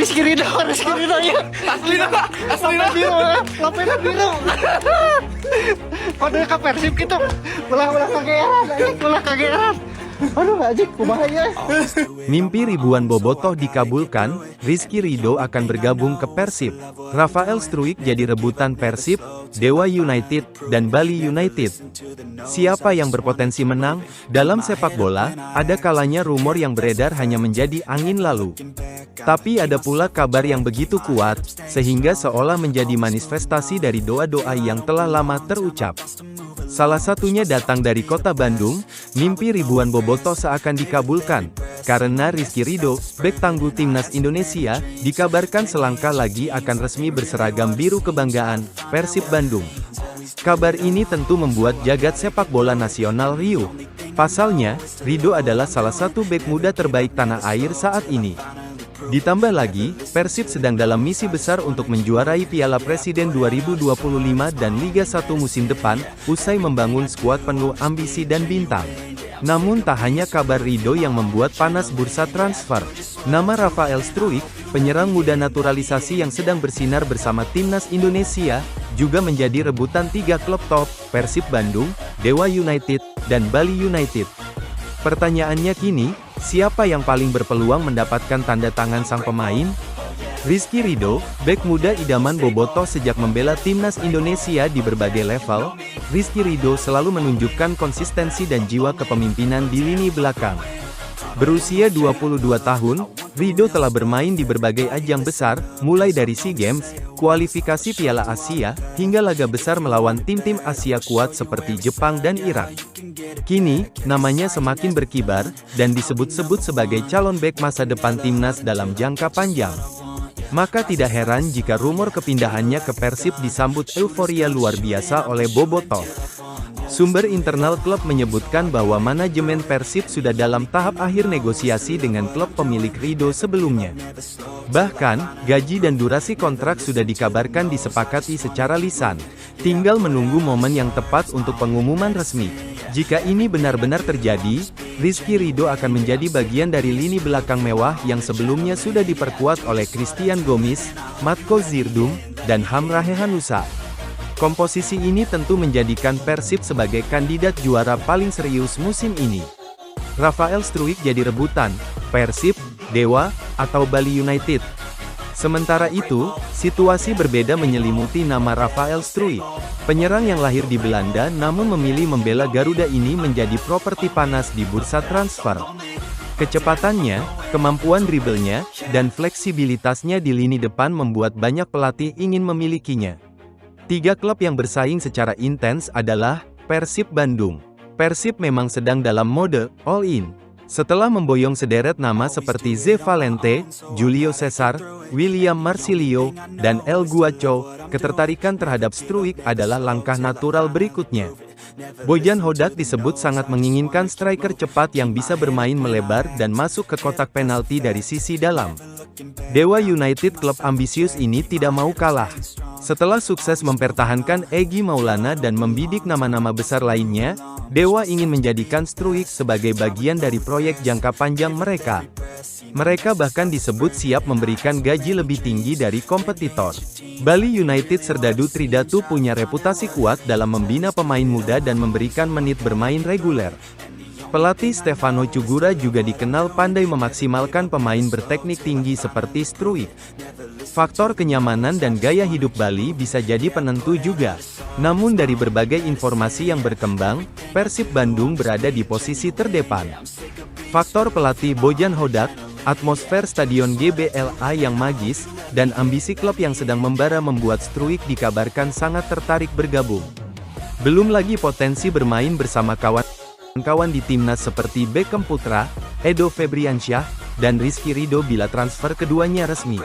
Rizky Ridho ya. Asli na. Biru, lapena biru. Kode ke Persib gitu. Ulah kagean. Aduh anjing, kumaha ya. Mimpi ribuan bobotoh dikabulkan, Rizky Ridho akan bergabung ke Persib. Rafael Struijk jadi rebutan Persib, Dewa United, dan Bali United. Siapa yang berpotensi menang? Dalam sepak bola, ada kalanya rumor yang beredar hanya menjadi angin lalu. Tapi ada pula kabar yang begitu kuat, sehingga seolah menjadi manifestasi dari doa-doa yang telah lama terucap. Salah satunya datang dari kota Bandung, mimpi ribuan bobotoh seakan dikabulkan, karena Rizky Ridho, bek tangguh timnas Indonesia, dikabarkan selangkah lagi akan resmi berseragam biru kebanggaan, Persib Bandung. Kabar ini tentu membuat jagat sepak bola nasional riuh. Pasalnya, Ridho adalah salah satu bek muda terbaik tanah air saat ini. Ditambah lagi, Persib sedang dalam misi besar untuk menjuarai Piala Presiden 2025 dan Liga 1 musim depan, usai membangun skuad penuh ambisi dan bintang. Namun tak hanya kabar Ridho yang membuat panas bursa transfer. Nama Rafael Struijk, penyerang muda naturalisasi yang sedang bersinar bersama timnas Indonesia, juga menjadi rebutan 3 klub top, Persib Bandung, Dewa United, dan Bali United. Pertanyaannya kini, siapa yang paling berpeluang mendapatkan tanda tangan sang pemain? Rizky Ridho, bek muda idaman bobotoh sejak membela timnas Indonesia di berbagai level, Rizky Ridho selalu menunjukkan konsistensi dan jiwa kepemimpinan di lini belakang. Berusia 22 tahun, Ridho telah bermain di berbagai ajang besar, mulai dari SEA Games, kualifikasi Piala Asia, hingga laga besar melawan tim-tim Asia kuat seperti Jepang dan Irak. Kini, namanya semakin berkibar, dan disebut-sebut sebagai calon bek masa depan timnas dalam jangka panjang. Maka tidak heran jika rumor kepindahannya ke Persib disambut euforia luar biasa oleh bobotoh. Sumber internal klub menyebutkan bahwa manajemen Persib sudah dalam tahap akhir negosiasi dengan klub pemilik Ridho sebelumnya. Bahkan, gaji dan durasi kontrak sudah dikabarkan disepakati secara lisan. Tinggal menunggu momen yang tepat untuk pengumuman resmi. Jika ini benar-benar terjadi, Rizky Ridho akan menjadi bagian dari lini belakang mewah yang sebelumnya sudah diperkuat oleh Christian Gomis, Matko Zirdum, dan Hamrahe Hanusa. Komposisi ini tentu menjadikan Persib sebagai kandidat juara paling serius musim ini. Rafael Struijk jadi rebutan, Persib, Dewa, atau Bali United. Sementara itu, situasi berbeda menyelimuti nama Rafael Struijk. Penyerang yang lahir di Belanda namun memilih membela Garuda ini menjadi properti panas di bursa transfer. Kecepatannya, kemampuan dribblenya, dan fleksibilitasnya di lini depan membuat banyak pelatih ingin memilikinya. 3 klub yang bersaing secara intens adalah Persib Bandung. Persib memang sedang dalam mode all-in. Setelah memboyong sederet nama seperti Ze Valente, Julio Cesar, William Marsilio, dan El Guacho, ketertarikan terhadap Struijk adalah langkah natural berikutnya. Bojan Hodak disebut sangat menginginkan striker cepat yang bisa bermain melebar dan masuk ke kotak penalti dari sisi dalam. Dewa United, klub ambisius ini tidak mau kalah. Setelah sukses mempertahankan Egy Maulana dan membidik nama-nama besar lainnya, Dewa ingin menjadikan Struijk sebagai bagian dari proyek jangka panjang mereka. Mereka bahkan disebut siap memberikan gaji lebih tinggi dari kompetitor. Bali United Serdadu Tridatu punya reputasi kuat dalam membina pemain muda dan memberikan menit bermain reguler. Pelatih Stefano Cugura juga dikenal pandai memaksimalkan pemain berteknik tinggi seperti Struijk. Faktor kenyamanan dan gaya hidup Bali bisa jadi penentu juga. Namun dari berbagai informasi yang berkembang, Persib Bandung berada di posisi terdepan. Faktor pelatih Bojan Hodak, atmosfer stadion GBLA yang magis, dan ambisi klub yang sedang membara membuat Struijk dikabarkan sangat tertarik bergabung. Belum lagi potensi bermain bersama kawan-kawan di timnas seperti Beckham Putra, Edo Febriansyah, dan Rizky Ridho bila transfer keduanya resmi.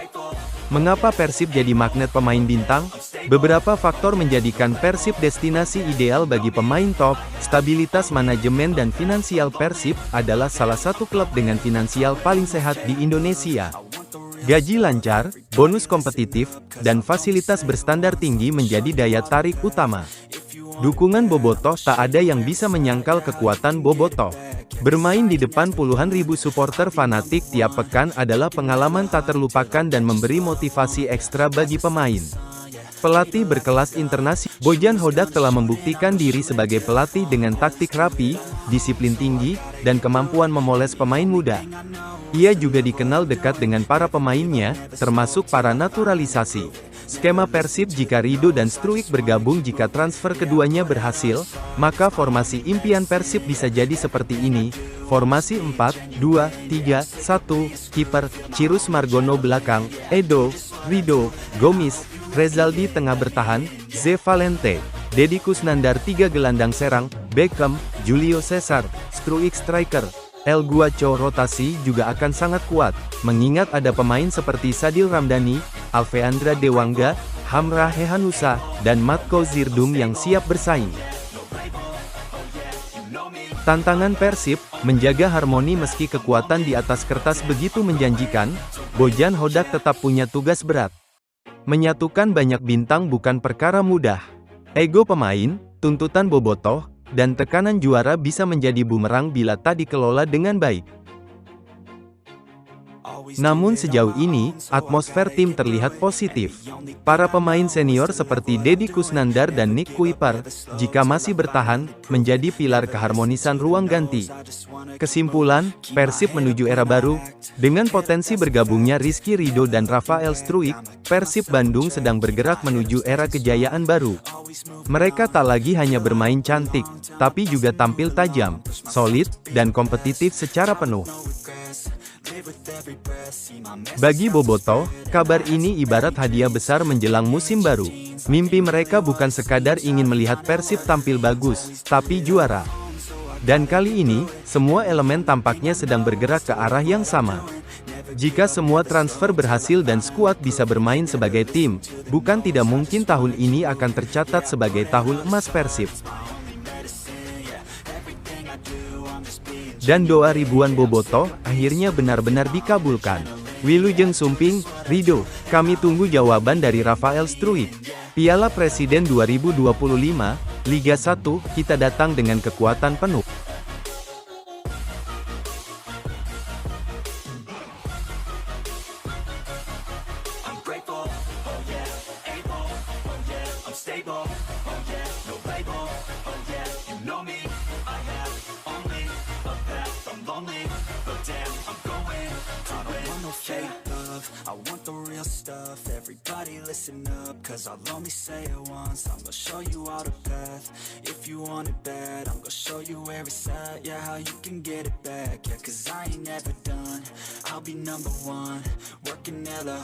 Mengapa Persib jadi magnet pemain bintang? Beberapa faktor menjadikan Persib destinasi ideal bagi pemain top. Stabilitas manajemen dan finansial Persib adalah salah satu klub dengan finansial paling sehat di Indonesia. Gaji lancar, bonus kompetitif, dan fasilitas berstandar tinggi menjadi daya tarik utama. Dukungan bobotoh, tak ada yang bisa menyangkal kekuatan bobotoh. Bermain di depan puluhan ribu supporter fanatik tiap pekan adalah pengalaman tak terlupakan dan memberi motivasi ekstra bagi pemain. Pelatih berkelas internasional, Bojan Hodak telah membuktikan diri sebagai pelatih dengan taktik rapi, disiplin tinggi, dan kemampuan memoles pemain muda. Ia juga dikenal dekat dengan para pemainnya, termasuk para naturalisasi. Skema Persib jika Ridho dan Struijk bergabung. Jika transfer keduanya berhasil, maka formasi impian Persib bisa jadi seperti ini. Formasi 4-2-3-1, kiper, Cirus Margono belakang, Edo, Ridho, Gomis, Rezaldi tengah bertahan, Ze Valente, Deddy Kusnandar 3 gelandang serang, Beckham, Julio Cesar, Struijk striker. El Guacho rotasi juga akan sangat kuat, mengingat ada pemain seperti Sadil Ramdhani, Alveandra Dewangga, Hamrah Hehanusa, dan Matko Zirdum yang siap bersaing. Tantangan Persib, menjaga harmoni meski kekuatan di atas kertas begitu menjanjikan, Bojan Hodak tetap punya tugas berat. Menyatukan banyak bintang bukan perkara mudah. Ego pemain, tuntutan bobotoh, dan tekanan juara bisa menjadi bumerang bila tak dikelola dengan baik. Namun sejauh ini, atmosfer tim terlihat positif. Para pemain senior seperti Deddy Kusnandar dan Nick Kuipar, jika masih bertahan, menjadi pilar keharmonisan ruang ganti. Kesimpulan, Persib menuju era baru. Dengan potensi bergabungnya Rizky Ridho dan Rafael Struijk, Persib Bandung sedang bergerak menuju era kejayaan baru. Mereka tak lagi hanya bermain cantik, tapi juga tampil tajam, solid, dan kompetitif secara penuh. Bagi Bobotoh, kabar ini ibarat hadiah besar menjelang musim baru. Mimpi mereka bukan sekadar ingin melihat Persib tampil bagus, tapi juara. Dan kali ini, semua elemen tampaknya sedang bergerak ke arah yang sama. Jika semua transfer berhasil dan skuad bisa bermain sebagai tim, bukan tidak mungkin tahun ini akan tercatat sebagai tahun emas Persib. Dan doa ribuan bobotoh akhirnya benar-benar dikabulkan. Wilujeng Sumping, Ridho, kami tunggu jawaban dari Rafael Struijk. Piala Presiden 2025, Liga 1, kita datang dengan kekuatan penuh. I want the real stuff, everybody listen up, cause I'll only say it once, I'm gonna show you all the path. If you want it bad, I'm gonna show you where it's at, yeah, how you can get it back, yeah, cause I ain't never done, I'll be number one, working hella